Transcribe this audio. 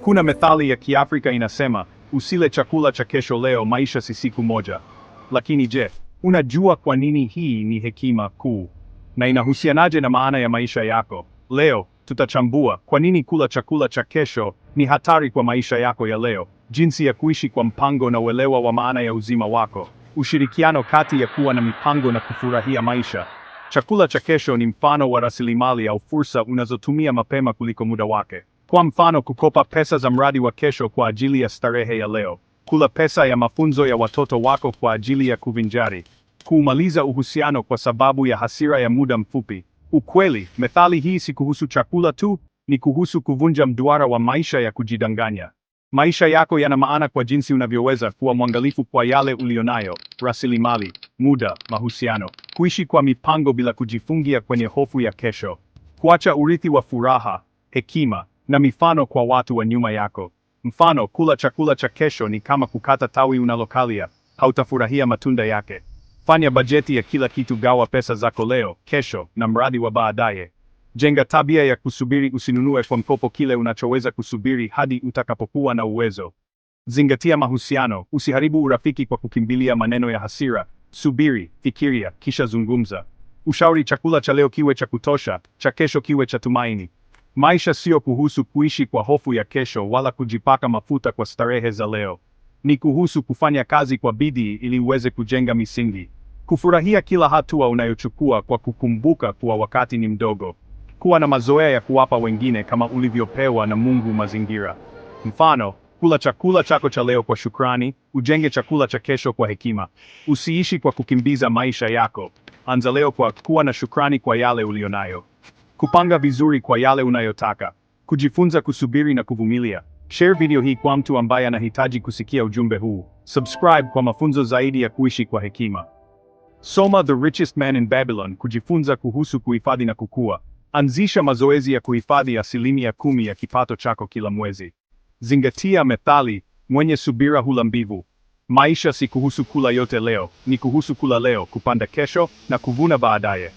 Kuna methali ya Kiafrika inasema, usile chakula cha kesho leo, maisha si siku moja. Lakini je, unajua kwa nini hii ni hekima kuu? Na inahusianaje na maana ya maisha yako? Leo, tutachambua kwa nini kula chakula cha kesho ni hatari kwa maisha yako ya leo, jinsi ya kuishi kwa mpango na uelewa wa maana ya uzima wako, ushirikiano kati ya kuwa na mipango na kufurahia maisha. Chakula cha kesho ni mfano wa rasilimali au fursa unazotumia mapema kuliko muda wake. Kwa mfano, kukopa pesa za mradi wa kesho kwa ajili ya starehe ya leo, kula pesa ya mafunzo ya watoto wako kwa ajili ya kuvinjari, kumaliza uhusiano kwa sababu ya hasira ya muda mfupi. Ukweli, methali hii si kuhusu chakula tu, ni kuhusu kuvunja mduara wa maisha ya kujidanganya. Maisha yako yana maana kwa jinsi unavyoweza kuwa mwangalifu kwa yale ulionayo: rasilimali, muda, mahusiano, kuishi kwa mipango bila kujifungia kwenye hofu ya kesho, kuacha urithi wa furaha, hekima na mifano kwa watu wa nyuma yako. Mfano, kula chakula cha kesho ni kama kukata tawi unalokalia, hautafurahia matunda yake. Fanya bajeti ya kila kitu, gawa pesa zako leo, kesho na mradi wa baadaye. Jenga tabia ya kusubiri, usinunue kwa mkopo kile unachoweza kusubiri hadi utakapokuwa na uwezo. Zingatia mahusiano, usiharibu urafiki kwa kukimbilia maneno ya hasira. Subiri, fikiria, kisha zungumza. Ushauri: chakula cha leo kiwe cha kutosha, cha kesho kiwe cha tumaini. Maisha sio kuhusu kuishi kwa hofu ya kesho wala kujipaka mafuta kwa starehe za leo. Ni kuhusu kufanya kazi kwa bidii ili uweze kujenga misingi. Kufurahia kila hatua unayochukua kwa kukumbuka kuwa wakati ni mdogo. Kuwa na mazoea ya kuwapa wengine kama ulivyopewa na Mungu mazingira. Mfano, kula chakula chako cha leo kwa shukrani, ujenge chakula cha kesho kwa hekima. Usiishi kwa kukimbiza maisha yako. Anza leo kwa kuwa na shukrani kwa yale ulionayo. Kupanga vizuri kwa yale unayotaka. Kujifunza kusubiri na kuvumilia. Share video hii kwa mtu ambaye anahitaji kusikia ujumbe huu. Subscribe kwa mafunzo zaidi ya kuishi kwa hekima. Soma The Richest Man in Babylon kujifunza kuhusu kuhifadhi na kukua. Anzisha mazoezi ya kuhifadhi 10% ya kipato chako kila mwezi. Zingatia methali, mwenye subira hula mbivu. Maisha si kuhusu kula yote leo, ni kuhusu kula leo, kupanda kesho na kuvuna baadaye.